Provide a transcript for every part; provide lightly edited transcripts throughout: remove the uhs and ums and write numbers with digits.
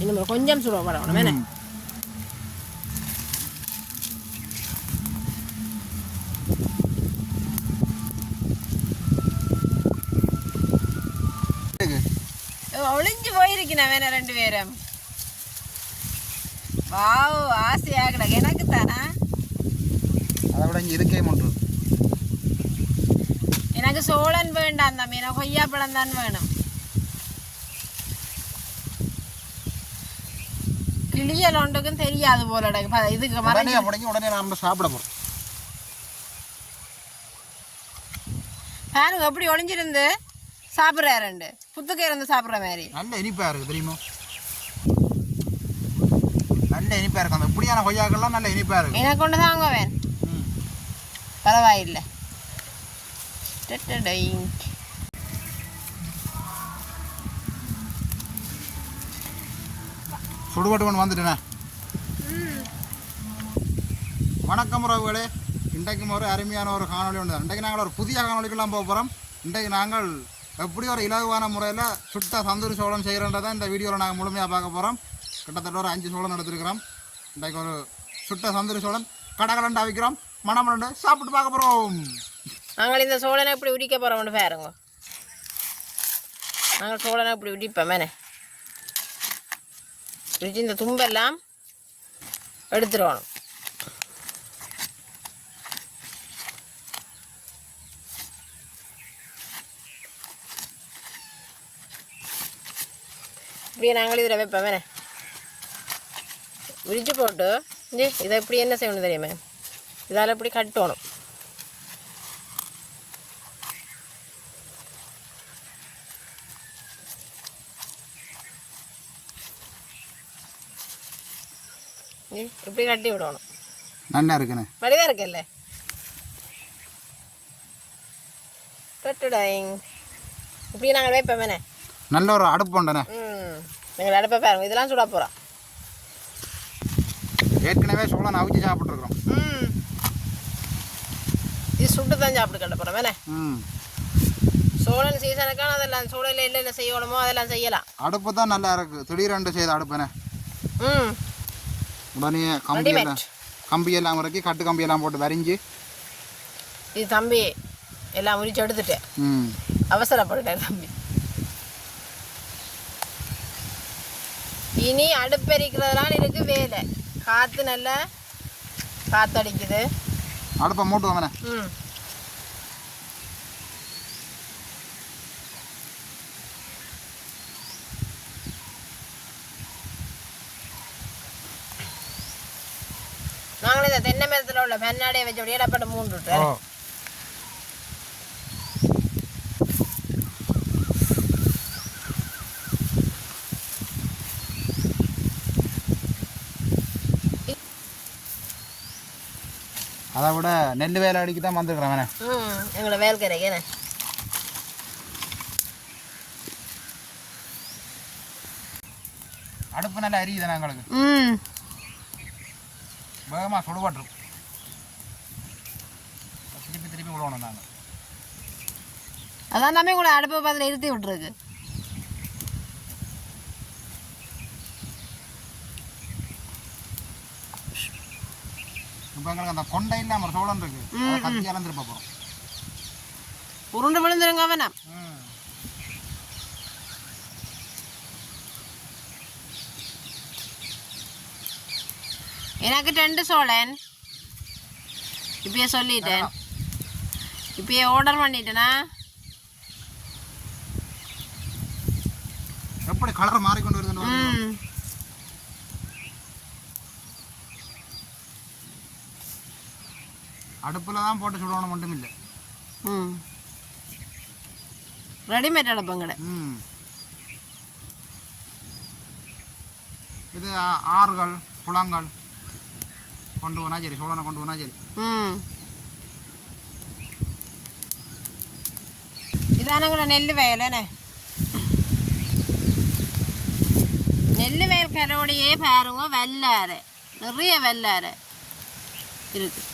இன்னும் கொஞ்சம் சுட போடணும் என்ன ஒளிஞ்சு போயிருக்கேன் வேணா 2 பேரும் வாவ் ஆசையாகல எனக்கு தானா அதை விட இங்கே இருக்கே பண்ணுறது எனக்கு சோழன் வேண்டாம் தம்பி எனக்கு கொய்யாப்பழம் தான் வேணும் கிளியல் ஒன்றுக்கும் தெரியாது போல இதுக்கு மறைஞ்சு உடனே நம்ம சாப்பிட போகிறோம் பாருங்க எப்படி ஒளிஞ்சிருந்து சாப்பிட்றாருண்டு புத்துக்க இருந்து சாப்பிட்ற மாதிரி நல்ல இனிப்பாக இருக்குது தெரியுமா நல்ல இனிப்பாக இருக்கும் அந்த இப்படியான கொய்யாக்கள்லாம் நல்ல இனிப்பாக இருக்கும் எனக்கு கொண்டு தாங்க வேன் பரவாயில்லை சுடுபட்டு கொண்டு வந்துட்டேனே வணக்கம் உறவுகளே இன்றைக்கும் ஒரு அருமையான ஒரு காணொலி ஒன்று இன்றைக்கு நாங்கள் ஒரு புதிய காணொலிக்கெல்லாம் போக போகிறோம் இன்றைக்கு நாங்கள் எப்படி ஒரு இலகுவான முறையில் சுட்ட தந்தூரி சோளம் செய்கிறன்றதை இந்த வீடியோவில் நாங்கள் முழுமையாக பார்க்க போகிறோம் கிட்டத்தட்ட ஒரு 5 சோளம் எடுத்துருக்கிறோம் இன்றைக்கு ஒரு சுட்ட தந்தூரி சோளம் கடகலண்டா வைக்கிறோம் மணமண்டு சாப்பிட்டு பார்க்க போகிறோம் நாங்கள் இந்த சோளனை எப்படி உடிக்க போகிறோம்னு பாருங்க நாங்கள் சோளனை இப்படி உடிப்போம் மேனே உடிச்சு இந்த தும்பெல்லாம் எடுத்துருவோம் இப்படியே நாங்களும் இதில் வைப்போம் வேணே உரிச்சு போட்டு இதை இப்படி என்ன செய்யணும் தெரியுமே இதால் இப்படி கட்டணும் இப்படி கட்டி விடணும் நல்லா இருக்குண்ணே வடிவாக இருக்குல்ல கட்டுடாயிங் இப்படி நாங்கள் வைப்போம் வேணே நல்ல ஒரு அடுப்பு உண்டண்ணே நீங்கள் அடுப்பை பாருங்க இதெல்லாம் சுட போகிறோம் ஏற்கனவே சோளம் அவிச்சு சாப்பிட்ருக்குறோம் இது சுட்டு தான் சாப்பிட்டு கட்ட போகிறோம் வேணே சோழன் சீசனுக்கான அதெல்லாம் சோழனில் என்ன செய்யணுமோ அதெல்லாம் செய்யலாம் அடுப்பு தான் நல்லா இருக்குது திடீரென்று செய்த அடுப்புண்ணே உடனே கம்பியெல்லாம் இறக்கி கட்டு கம்பியெல்லாம் போட்டு வரைஞ்சி இது தம்பி எல்லாம் முறிச்சு எடுத்துட்டேன் அவசரப்பட்டுட்டேன் தம்பி இனி அடுப்பெரிக்கிறதுலாம் எனக்கு வேலை காற்று நல்லா காற்றடிக்குது அடுப்பை மூட்டு வாங்கண்ணே நாங்களும் இந்த தென்னை மரத்தில் உள்ள பெண்ணாடையை வச்சு இடப்பட்டு மூண்டுட்டேன் அதை விட நெல் வேலை அடிக்க தான் வந்துருக்குறேன் வேணே எங்களோட வேல்கரைக்கு அடுப்பு நல்லா அரியுதுண்ணே எங்களுக்கு வேகமாக சுடுபட்டுரும் திருப்பி திருப்பி விடணும் நாங்கள் அதான் நம்ம கூட அடுப்பை பார்த்து நிறுத்தி விட்டுருக்கு இப்போ எங்களுக்கு அந்த கொண்டை இல்லாமல் சோளம் இருக்கு கத்தியாலும் திருப்ப போகிறோம் உருண்டு விழுந்துருங்க வேணாம் எனக்கு 2 சோழன் இப்பயே சொல்லிட்டேன் இப்பயே ஆர்டர் பண்ணிட்டேனா எப்படி கலர் மாறிக்கொண்டு வருதுன்னு அடுப்பில் தான் போட்டு சுடணும் மட்டும் இல்லை ரெடிமேட் அடுப்புங்கட இது ஆறுகள் குளங்கள் கொண்டு போனா சரி சோழனை கொண்டு போனா சரி இதானங்கட நெல் வயலண்ணே நெல் வயல் கரோடையே பாருங்க வெள்ளாரை நிறைய வெள்ளாரை இருக்கு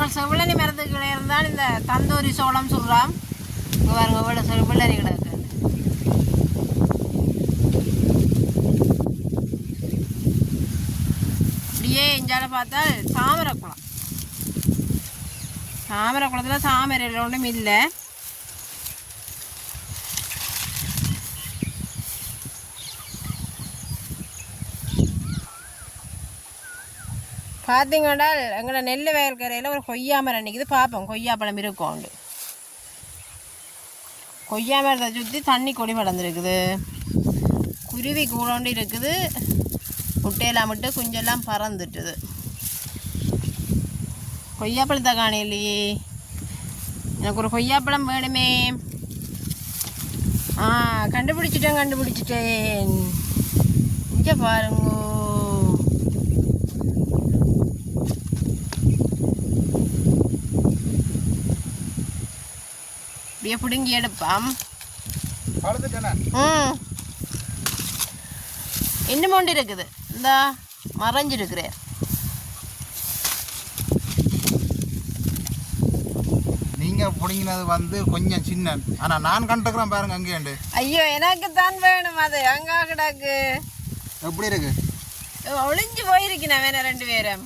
நாங்கள் செவிழனி மரத்துக்குள்ள இருந்தால் இந்த தந்தூரி சோளம் சொல்கிறோம். பாருங்க இவ்வளோ செவிழனி கிடக்கு. அப்படியே எஞ்சால பார்த்தால் தாமரை குளம். தாமரை குளத்தில் தாமரையில் ஒன்றும் இல்லை. பார்த்தீங்கன்னா எங்களோட நெல் வயல்கரையில் ஒரு கொய்யா மரம் நிற்கிது. பார்ப்போம் கொய்யா பழம் இருக்கும். கொய்யா மரத்தை சுற்றி தண்ணி கொடி வளர்ந்துருக்குது. குருவி கூடோண்டு இருக்குது. முட்டையெல்லாம் விட்டு குஞ்செல்லாம் பறந்துட்டுது. கொய்யாப்பழத்தை காணையிலையே. எனக்கு ஒரு கொய்யாப்பழம் வேணுமே. கண்டுபிடிச்சிட்டேன். இங்கே பாருங்க. இப்படியே பிடுங்கி எடுப்பாம். இன்னும் ஒன்று இருக்குது. இந்த மறைஞ்சிருக்கிற நீங்க பிடிங்கினது வந்து கொஞ்சம் சின்ன. ஆனா நான் கண்டுக்கிறேன் பாருங்க அங்கேண்டு. ஐயோ எனக்கு தான் வேணும். அது அங்க கிடக்கு. எப்படி இருக்கு? ஒளிஞ்சு போயிருக்கேன் வேணா 2 பேரும்.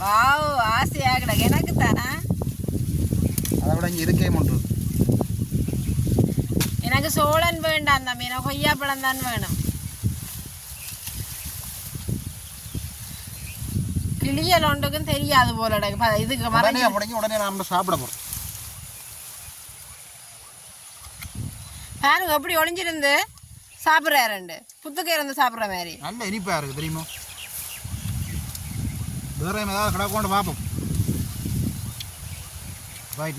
வாவ் ஆசையா கிடக்கு. எனக்கு தானா? அதை விட இங்கே இருக்கே மட்டும். எனக்கு சோழன் வேண்டாம் தம்பி. எனக்கு கொய்யாப்பழம் தான் வேணும். கிளியல் ஒன்றுக்கும் தெரியாது போல இதுக்கு மறைஞ்சு உடனே நாம சாப்பிட போறோம். பாருங்க எப்படி ஒளிஞ்சிருந்து சாப்பிட்றாரு. புத்துக்க இருந்து சாப்பிட்ற மாதிரி நல்ல இனிப்பா இருக்கு தெரியுமா? வேற ஏதாவது கடை கொண்டு பார்ப்போம்.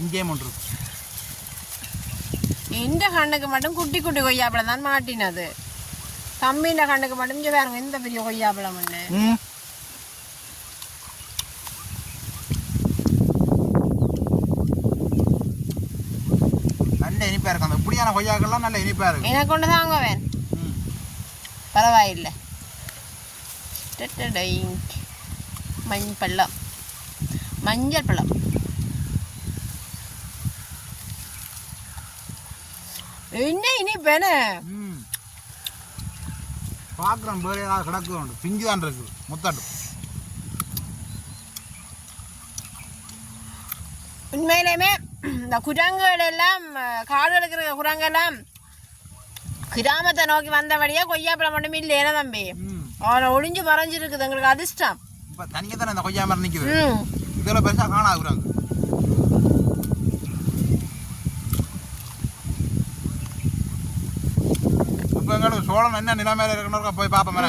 இங்கே ஒன்று இந்த கண்ணுக்கு மட்டும் குட்டி குட்டி கொய்யாப்பழம் தான் மாட்டினது. தம்பின்ற கண்ணுக்கு மட்டும் இங்கே பாருங்க இந்த பெரிய கொய்யாப்பழம் ஒன்று. நல்ல இனிப்பா இருக்கு. அந்த இப்படியான கொய்யாக்கள்லாம் நல்ல இனிப்பா இருக்கு. எனக்கு கொண்டு தாங்க வேன். பரவாயில்லை. மஞ்சள் பழம். என்ன இனிப்பேன பார்க்குறோம். வேறு ஏதாவது கிடக்கு பிஞ்சு தான் இருக்குது. முத்தாட்டு உண்மையிலுமே இந்த குரங்குகள் எல்லாம் காடு இருக்கிற குரங்கெல்லாம் கிராமத்தை நோக்கி வந்தபடியா கொய்யாப்பழம் மட்டும் இல்லை. ஏன்னா தம்பி அவனை ஒளிஞ்சு மறைஞ்சிருக்குது. எங்களுக்கு அதிர்ஷ்டம். இப்போ தனியாக தானே இந்த கொய்யா மரம் நிற்குது. இதில் பெருசாக காணாகுறாங்க. இப்போ எங்களுக்கு சோளம் என்ன நிலைமையில இருக்கணும் போய் பார்ப்போம். மேலே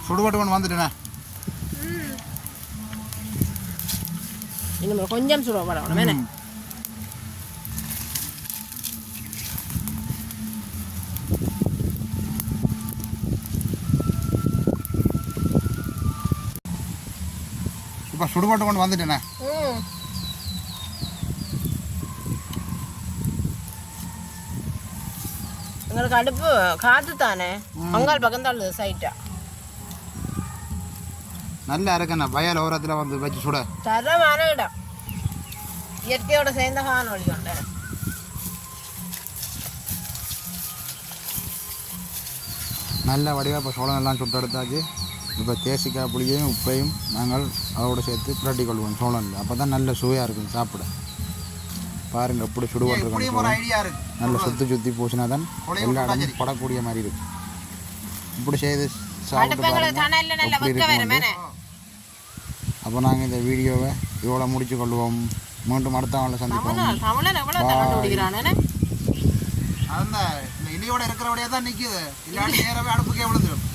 சுடுபட்டு ஒன்று வந்துட்டேண்ணே. இன்னும் கொஞ்சம் சுடப்படணும். என்ன இப்போ சுடுபட்டு கொண்டு வந்துட்டேண்ணே. எங்களுக்கு அடுப்பு காத்து தானே அங்கால் பக்கம் தான் சைட்டா நல்லா இருக்குண்ணா. வயல் ஓரத்தில் வந்து வச்சு சுட தரமான இடம். இயற்கையோட சேர்ந்த காணொலி கொண்ட நல்ல வடிவாக இப்போ சோளம் எல்லாம் சுட்டு எடுத்தாச்சு. இப்போ தேசிக்காய் புளியையும் உப்பையும் நாங்கள் அதோடு சேர்த்து புரட்டி கொள்வோம் சோளனில். அப்போ தான் நல்ல சுவையாக இருக்கும் சாப்பிட. பாருங்கள் எப்படி சுடுபட்டுருக்கோம். நல்ல சுற்றி பூசினா தான் எல்லா இடமும் படக்கூடிய மாதிரி இருக்கும். இப்படி செய்து சாப்பிட்டு அப்போ நாங்கள் இந்த வீடியோவை இவ்வளோ முடிச்சு கொள்வோம். மீண்டும் அடுத்தவங்களை சந்திப்போம். இந்த இலையோட இருக்கிறபடியே தான் நிற்குது. இல்லாட்டி நேரவே அடுப்புக்கே விழுந்துடும்.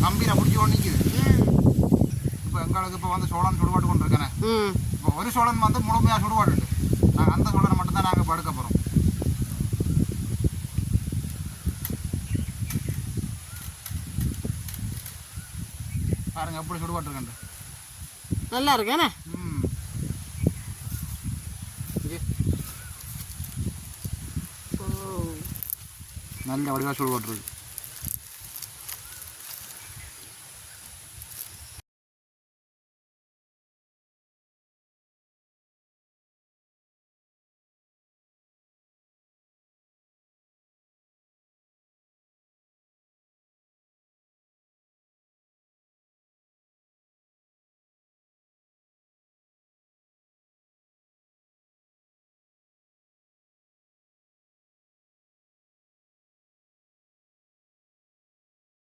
கம்பீரை முடிச்சு கொண்டு நிற்குது. இப்போ எங்களுக்கு இப்போ வந்து சோளம் சுடுபாட்டு கொண்டு இருக்கேனே. இப்போ ஒரு சோளம் வந்து முழுமையாக சுடுபாட்டு. நாங்கள் அந்த சோளனை மட்டும்தான் நாங்கள் இப்போ எடுக்க போகிறோம். பாருங்கள் எப்படி சுடுபாட்டு இருக்கேன். நல்லா இருக்கேண்ணே. நல்ல வடிவாக சுடுபாட்டு இருக்கு.